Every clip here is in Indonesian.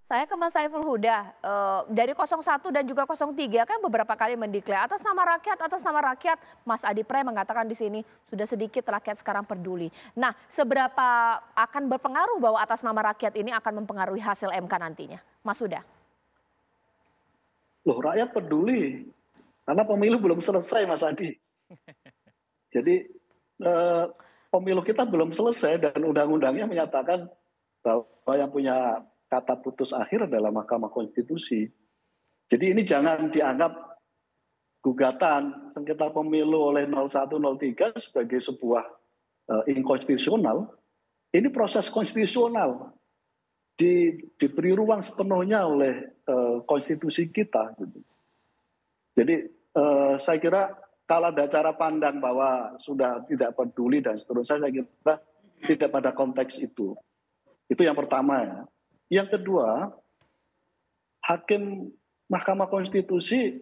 Saya ke Mas Saiful Huda, dari 01 dan juga 03 kan beberapa kali mendeklar atas nama rakyat, Mas Adi Pre mengatakan di sini sudah sedikit rakyat sekarang peduli. Nah, seberapa akan berpengaruh bahwa atas nama rakyat ini akan mempengaruhi hasil MK nantinya, Mas Huda? Loh, rakyat peduli karena pemilu belum selesai, Mas Adi. Jadi pemilu kita belum selesai dan undang-undangnya menyatakan bahwa yang punya kata putus akhir adalah Mahkamah Konstitusi. Jadi ini jangan dianggap gugatan sengketa pemilu oleh 0103 sebagai sebuah inkonstitusional. Ini proses konstitusional, diberi ruang sepenuhnya oleh konstitusi kita. Jadi saya kira kalau ada cara pandang bahwa sudah tidak peduli dan seterusnya, saya kira tidak pada konteks itu. Itu yang pertama ya. Yang kedua, hakim Mahkamah Konstitusi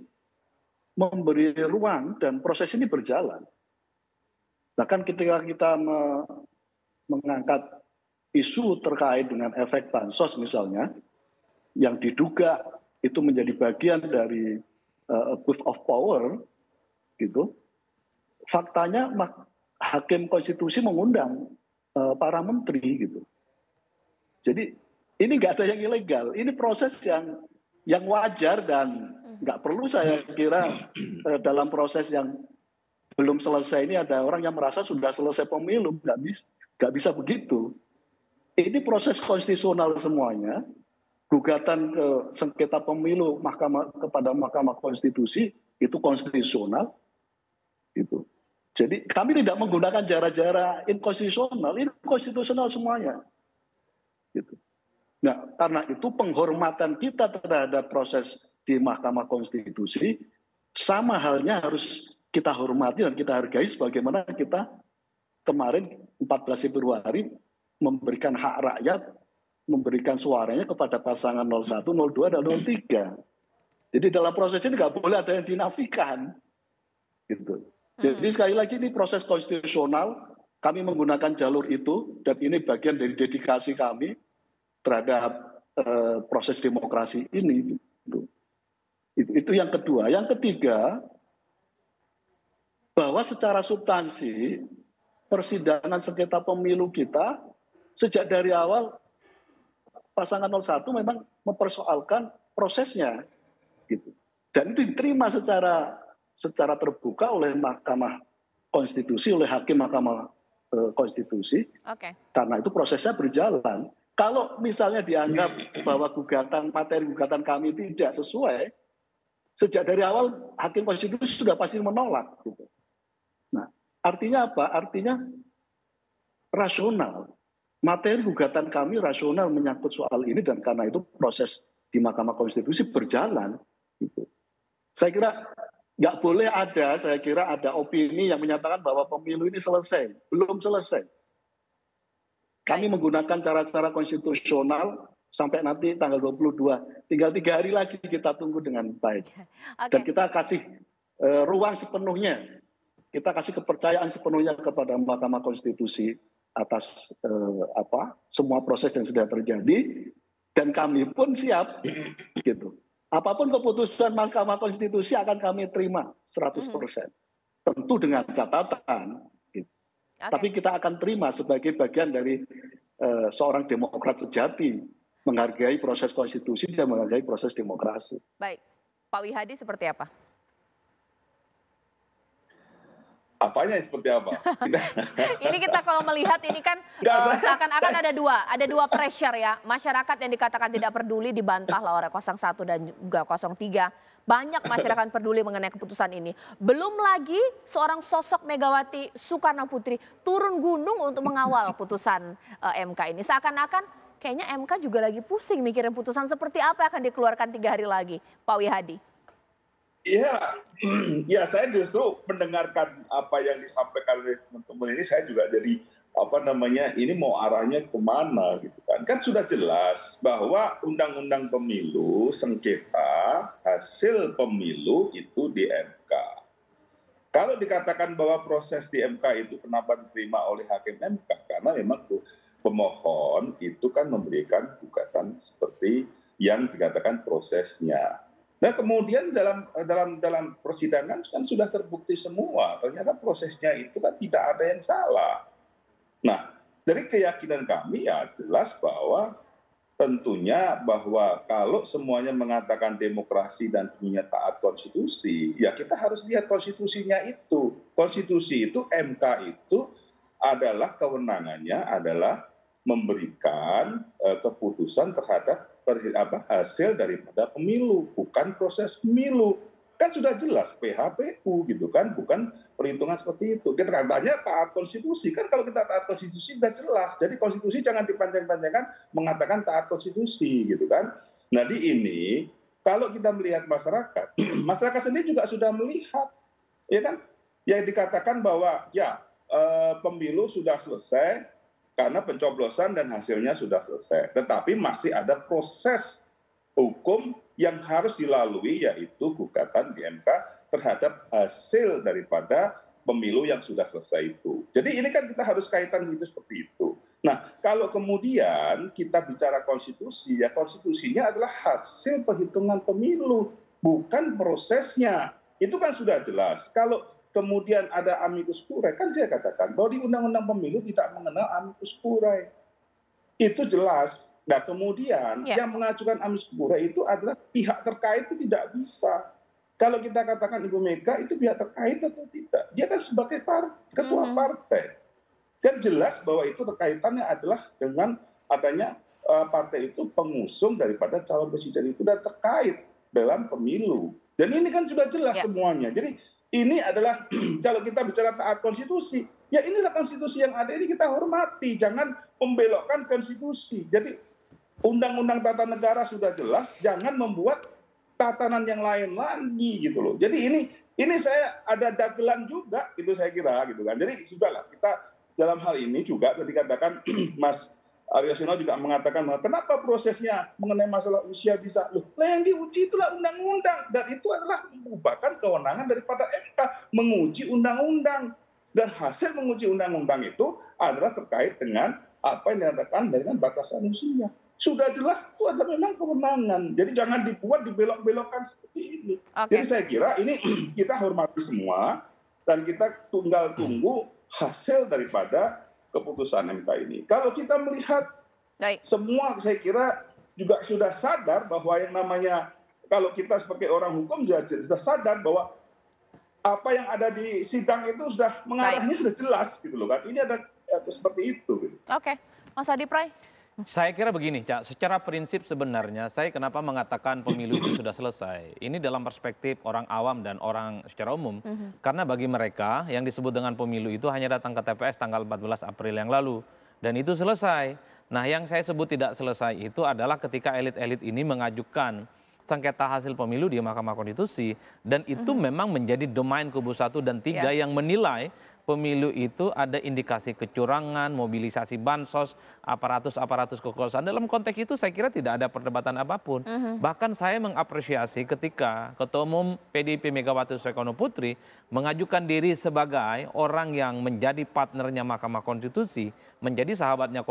memberi ruang dan proses ini berjalan. Bahkan ketika kita mengangkat isu terkait dengan efek bansos misalnya, yang diduga itu menjadi bagian dari abuse of power, gitu. Faktanya hakim konstitusi mengundang para menteri, gitu. Jadi ini nggak ada yang ilegal, ini proses yang wajar dan nggak perlu saya kira dalam proses yang belum selesai ini ada orang yang merasa sudah selesai pemilu, nggak bisa begitu. Ini proses konstitusional semuanya, gugatan ke sengketa pemilu kepada Mahkamah Konstitusi itu konstitusional, gitu. Jadi kami tidak menggunakan cara-cara inkonstitusional, ini konstitusional semuanya, gitu. Nah, karena itu penghormatan kita terhadap proses di Mahkamah Konstitusi sama halnya harus kita hormati dan kita hargai sebagaimana kita kemarin 14 Februari memberikan hak rakyat, memberikan suaranya kepada pasangan 01, 02, dan 03. Jadi dalam proses ini nggak boleh ada yang dinafikan, gitu. Jadi sekali lagi ini proses konstitusional, kami menggunakan jalur itu dan ini bagian dari dedikasi kami terhadap proses demokrasi ini. Itu yang kedua. Yang ketiga, bahwa secara substansi persidangan sengketa pemilu kita sejak dari awal pasangan 01 memang mempersoalkan prosesnya, gitu. Dan itu diterima secara terbuka oleh Mahkamah Konstitusi, oleh hakim Mahkamah Konstitusi. Karena itu prosesnya berjalan. Kalau misalnya dianggap bahwa materi gugatan kami tidak sesuai, sejak dari awal hakim konstitusi sudah pasti menolak. Gitu. Nah, artinya apa? Artinya rasional. Materi gugatan kami rasional menyangkut soal ini dan karena itu proses di Mahkamah Konstitusi berjalan. Gitu. Saya kira nggak boleh ada opini yang menyatakan bahwa pemilu ini selesai. Belum selesai. Kami menggunakan cara-cara konstitusional sampai nanti tanggal 22. Tinggal 3 hari lagi kita tunggu dengan baik. Dan kita kasih ruang sepenuhnya. Kita kasih kepercayaan sepenuhnya kepada Mahkamah Konstitusi atas semua proses yang sudah terjadi. Dan kami pun siap. Gitu. Apapun keputusan Mahkamah Konstitusi akan kami terima 100%. Tentu dengan catatan. Tapi kita akan terima sebagai bagian dari seorang demokrat sejati, menghargai proses konstitusi dan menghargai proses demokrasi. Baik, Pak Wihadi seperti apa? Apanya seperti apa? Ini kita kalau melihat ini kan seakan-akan ada dua pressure ya. Masyarakat yang dikatakan tidak peduli dibantah oleh 01 dan juga 03. Banyak masyarakat peduli mengenai keputusan ini. Belum lagi seorang sosok Megawati Soekarno Putri turun gunung untuk mengawal putusan MK ini. Seakan-akan kayaknya MK juga lagi pusing mikirin putusan seperti apa yang akan dikeluarkan 3 hari lagi. Pak Wihadi. Ya saya justru mendengarkan apa yang disampaikan oleh teman-teman ini, saya juga jadi ini mau arahnya kemana gitu kan. Kan sudah jelas bahwa undang-undang pemilu sengketa hasil pemilu itu di MK. Kalau dikatakan bahwa proses di MK itu kenapa diterima oleh hakim MK, karena memang pemohon itu kan memberikan gugatan seperti yang dikatakan prosesnya. Nah kemudian dalam persidangan kan sudah terbukti semua, ternyata prosesnya itu kan tidak ada yang salah. Nah dari keyakinan kami ya jelas bahwa tentunya bahwa kalau semuanya mengatakan demokrasi dan punya taat konstitusi, ya kita harus lihat konstitusinya itu. Konstitusi itu, MK itu adalah kewenangannya adalah memberikan keputusan terhadap hasil daripada pemilu, bukan proses pemilu. Kan sudah jelas PHPU gitu kan, bukan perhitungan seperti itu. Kita katanya taat konstitusi, kan kalau kita taat konstitusi sudah jelas. Jadi konstitusi jangan dipanjang-panjangkan mengatakan taat konstitusi gitu kan. Nah di ini kalau kita melihat masyarakat, masyarakat sendiri juga sudah melihat, ya kan, yang dikatakan bahwa ya pemilu sudah selesai karena pencoblosan dan hasilnya sudah selesai. Tetapi masih ada proses hukum yang harus dilalui, yaitu gugatan di MK terhadap hasil daripada pemilu yang sudah selesai itu. Jadi ini kan kita harus kaitan itu seperti itu. Nah kalau kemudian kita bicara konstitusi, ya konstitusinya adalah hasil perhitungan pemilu, bukan prosesnya. Itu kan sudah jelas. Kalau kemudian ada amicus curiae, kan saya katakan bahwa di undang-undang pemilu tidak mengenal amicus curiae. Itu jelas. Nah kemudian yang mengajukan amicus curiae itu adalah pihak terkait itu tidak bisa. Kalau kita katakan Ibu Mega itu pihak terkait atau tidak, dia kan sebagai ketua partai. Kan jelas bahwa itu terkaitannya adalah dengan adanya partai itu pengusung daripada calon presiden itu dan terkait dalam pemilu. Dan ini kan sudah jelas semuanya. Jadi ini adalah kalau kita bicara taat konstitusi, ya inilah konstitusi yang ada ini kita hormati, jangan membelokkan konstitusi. Jadi undang-undang tata negara sudah jelas, jangan membuat tatanan yang lain lagi gitu loh. Jadi ini saya ada dagelan juga itu saya kira gitu kan. Jadi sudahlah kita dalam hal ini juga tadi katakan Mas Aryo Sino juga mengatakan bahwa kenapa prosesnya mengenai masalah usia bisa loh. Yang diuji itulah undang-undang dan itu adalah merupakan kewenangan daripada MK menguji undang-undang dan hasil menguji undang-undang itu adalah terkait dengan apa yang dikatakan dengan batasan usia. Sudah jelas itu adalah memang kewenangan. Jadi jangan dibuat dibelok-belokkan seperti ini. Jadi saya kira ini kita hormati semua dan kita tinggal tunggu hasil daripada keputusan MK ini. Kalau kita melihat semua saya kira juga sudah sadar bahwa yang namanya kalau kita sebagai orang hukum sudah sadar bahwa apa yang ada di sidang itu sudah mengarahnya sudah jelas gitu loh kan. Ini ada seperti itu. Gitu. Oke, Mas Adi Pray. Saya kira begini, Cak, secara prinsip sebenarnya saya kenapa mengatakan pemilu itu sudah selesai. Ini dalam perspektif orang awam dan orang secara umum. Karena bagi mereka yang disebut dengan pemilu itu hanya datang ke TPS tanggal 14 April yang lalu. Dan itu selesai. Nah yang saya sebut tidak selesai itu adalah ketika elit-elit ini mengajukan sengketa hasil pemilu di Mahkamah Konstitusi. Dan itu memang menjadi domain kubu 1 dan 3 yang menilai pemilu itu ada indikasi kecurangan, mobilisasi bansos, aparatus kekuasaan. Dalam konteks itu saya kira tidak ada perdebatan apapun. Bahkan saya mengapresiasi ketika Ketua Umum PDIP Megawati Soekarno Putri mengajukan diri sebagai orang yang menjadi partnernya Mahkamah Konstitusi, menjadi sahabatnya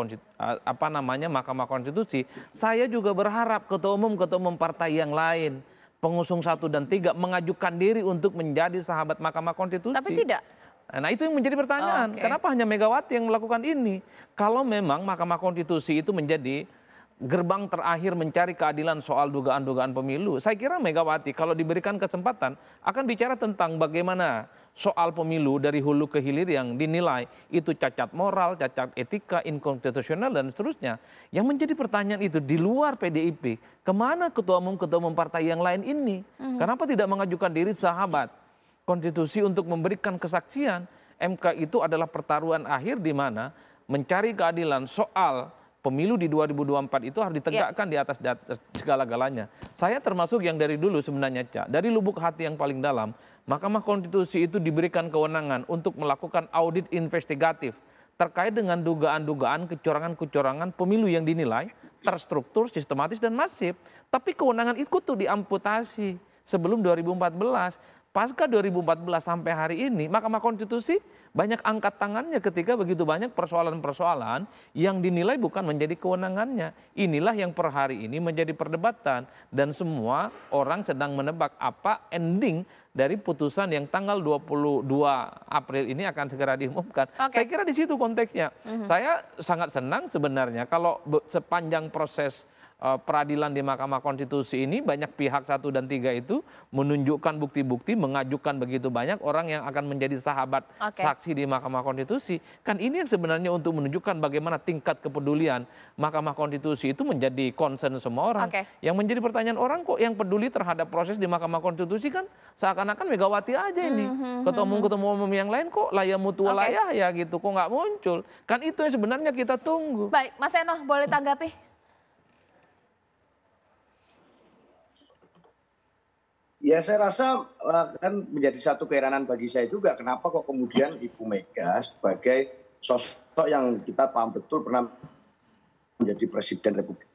Mahkamah Konstitusi. Saya juga berharap ketua umum partai yang lain, pengusung 1 dan 3 mengajukan diri untuk menjadi sahabat Mahkamah Konstitusi. Tapi tidak. Nah itu yang menjadi pertanyaan, kenapa hanya Megawati yang melakukan ini? Kalau memang Mahkamah Konstitusi itu menjadi gerbang terakhir mencari keadilan soal dugaan-dugaan pemilu, saya kira Megawati kalau diberikan kesempatan akan bicara tentang bagaimana soal pemilu dari hulu ke hilir yang dinilai itu cacat moral, cacat etika, inkonstitusional dan seterusnya. Yang menjadi pertanyaan itu di luar PDIP, kemana ketua umum partai yang lain ini? Kenapa tidak mengajukan diri sahabat Konstitusi untuk memberikan kesaksian? MK itu adalah pertaruhan akhir di mana mencari keadilan soal pemilu di 2024 itu harus ditegakkan di atas segala-galanya. Saya termasuk yang dari dulu sebenarnya, Cak, dari lubuk hati yang paling dalam, Mahkamah Konstitusi itu diberikan kewenangan untuk melakukan audit investigatif terkait dengan dugaan-dugaan kecurangan-kecurangan pemilu yang dinilai terstruktur, sistematis dan masif. Tapi kewenangan itu tuh diamputasi sebelum 2014. pasca 2014 sampai hari ini Mahkamah Konstitusi banyak angkat tangannya ketika begitu banyak persoalan-persoalan yang dinilai bukan menjadi kewenangannya. Inilah yang per hari ini menjadi perdebatan dan semua orang sedang menebak apa ending dari putusan yang tanggal 22 April ini akan segera diumumkan. Saya kira di situ konteksnya. Saya sangat senang sebenarnya kalau sepanjang proses peradilan di Mahkamah Konstitusi ini banyak pihak 1 dan 3 itu menunjukkan bukti-bukti, mengajukan begitu banyak orang yang akan menjadi sahabat saksi di Mahkamah Konstitusi. Kan ini yang sebenarnya untuk menunjukkan bagaimana tingkat kepedulian Mahkamah Konstitusi itu menjadi concern semua orang. Yang menjadi pertanyaan orang, kok yang peduli terhadap proses di Mahkamah Konstitusi kan seakan-akan Megawati aja ini. Ketemu umum yang lain kok layah mutua layah ya gitu, kok nggak muncul. Kan itu yang sebenarnya kita tunggu. Baik, Mas Eno boleh tanggapi? Ya saya rasa kan menjadi satu keheranan bagi saya juga kenapa kok kemudian Ibu Mega sebagai sosok yang kita paham betul pernah menjadi Presiden Republik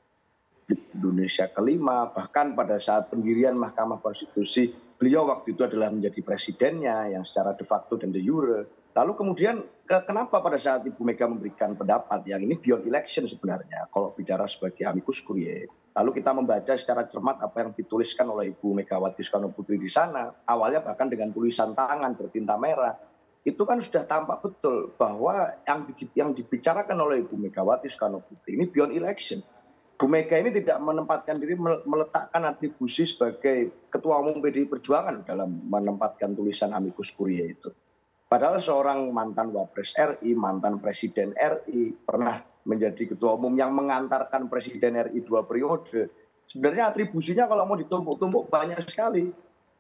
Indonesia kelima, bahkan pada saat pendirian Mahkamah Konstitusi beliau waktu itu adalah menjadi presidennya yang secara de facto dan de jure. Lalu kemudian kenapa pada saat Ibu Mega memberikan pendapat yang ini beyond election sebenarnya kalau bicara sebagai amicus curiae. Lalu kita membaca secara cermat apa yang dituliskan oleh Ibu Megawati Soekarno Putri di sana. Awalnya bahkan dengan tulisan tangan bertinta merah. Itu kan sudah tampak betul bahwa yang dibicarakan oleh Ibu Megawati Soekarno Putri ini beyond election. Bu Mega ini tidak menempatkan diri meletakkan atribusi sebagai Ketua Umum PDI Perjuangan dalam menempatkan tulisan amicus curiae itu. Padahal seorang mantan Wapres RI, mantan Presiden RI, pernah menjadi Ketua Umum yang mengantarkan Presiden RI 2 periode. Sebenarnya atribusinya kalau mau ditumpuk-tumpuk banyak sekali.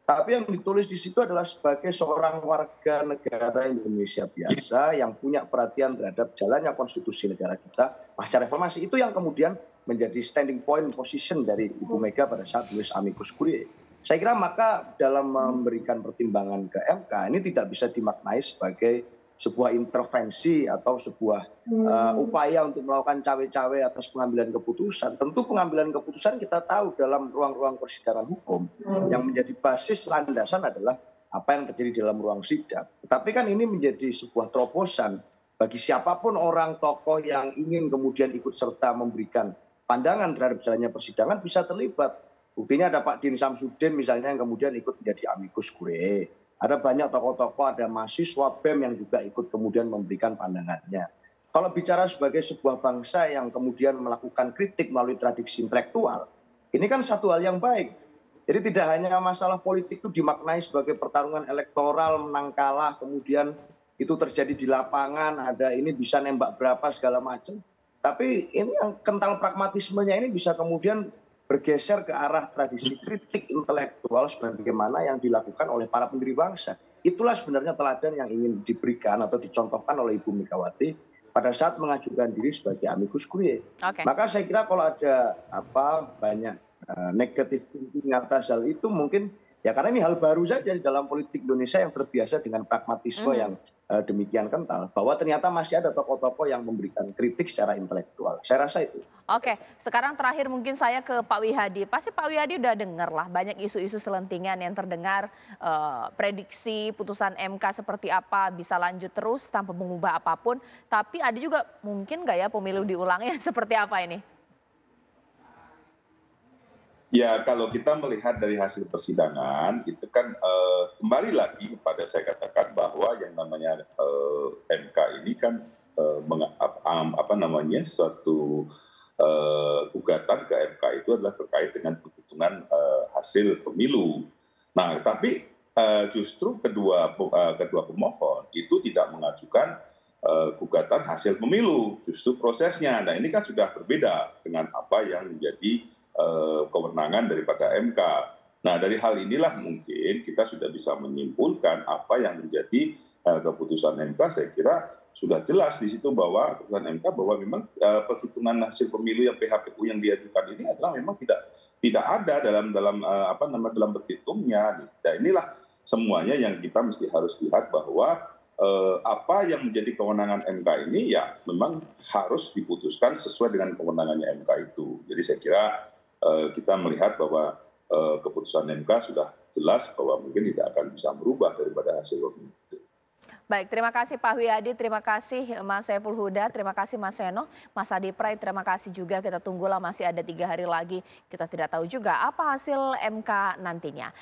Tapi yang ditulis di situ adalah sebagai seorang warga negara Indonesia biasa yang punya perhatian terhadap jalannya konstitusi negara kita pasca reformasi. Itu yang kemudian menjadi standing point position dari Ibu Mega pada saat tulis amicus curiae. Saya kira maka dalam memberikan pertimbangan ke MK ini tidak bisa dimaknai sebagai sebuah intervensi atau sebuah upaya untuk melakukan cawe-cawe atas pengambilan keputusan. Tentu pengambilan keputusan kita tahu dalam ruang-ruang persidangan hukum yang menjadi basis landasan adalah apa yang terjadi dalam ruang sidang. Tetapi kan ini menjadi sebuah terobosan bagi siapapun orang tokoh yang ingin kemudian ikut serta memberikan pandangan terhadap jalannya persidangan bisa terlibat. Buktinya ada Pak Din Samsudin misalnya yang kemudian ikut menjadi amicus curiae. Ada banyak tokoh-tokoh, ada mahasiswa BEM yang juga ikut kemudian memberikan pandangannya. Kalau bicara sebagai sebuah bangsa yang kemudian melakukan kritik melalui tradisi intelektual, ini kan satu hal yang baik. Jadi tidak hanya masalah politik itu dimaknai sebagai pertarungan elektoral, menang kalah, kemudian itu terjadi di lapangan, ada ini bisa nembak berapa segala macam. Tapi ini yang kental pragmatismenya ini bisa kemudian bergeser ke arah tradisi kritik intelektual sebagaimana yang dilakukan oleh para pendiri bangsa. Itulah sebenarnya teladan yang ingin diberikan atau dicontohkan oleh Ibu Megawati pada saat mengajukan diri sebagai amicus curiae. Maka saya kira kalau ada banyak negatif thinking atas hal itu mungkin ya karena ini hal baru saja di dalam politik Indonesia yang terbiasa dengan pragmatisme yang demikian kental, bahwa ternyata masih ada tokoh-tokoh yang memberikan kritik secara intelektual. Saya rasa itu. Oke, sekarang terakhir mungkin saya ke Pak Wihadi. Pasti Pak Wihadi udah dengar lah banyak isu-isu selentingan yang terdengar, prediksi putusan MK seperti apa, bisa lanjut terus tanpa mengubah apapun. Tapi ada juga mungkin nggak ya pemilu diulangnya seperti apa ini? Ya kalau kita melihat dari hasil persidangan itu kan kembali lagi pada saya katakan bahwa yang namanya MK ini kan suatu gugatan ke MK itu adalah terkait dengan penghitungan hasil pemilu. Nah tapi justru kedua pemohon itu tidak mengajukan gugatan hasil pemilu, justru prosesnya. Nah ini kan sudah berbeda dengan apa yang menjadi kewenangan daripada MK. Nah dari hal inilah mungkin kita sudah bisa menyimpulkan apa yang menjadi keputusan MK. Saya kira sudah jelas di situ bahwa keputusan MK bahwa memang perhitungan hasil pemilu yang PHPU yang diajukan ini adalah memang tidak ada dalam petitumnya. Nah inilah semuanya yang kita mesti harus lihat bahwa apa yang menjadi kewenangan MK ini ya memang harus diputuskan sesuai dengan kewenangannya MK itu. Jadi saya kira kita melihat bahwa keputusan MK sudah jelas bahwa mungkin tidak akan bisa merubah daripada hasil pemilu itu. Baik, terima kasih Pak Wiyadi, terima kasih Mas Saiful Huda, terima kasih Mas Seno, Mas Adi Pray, terima kasih juga. Kita tunggulah masih ada 3 hari lagi. Kita tidak tahu juga apa hasil MK nantinya.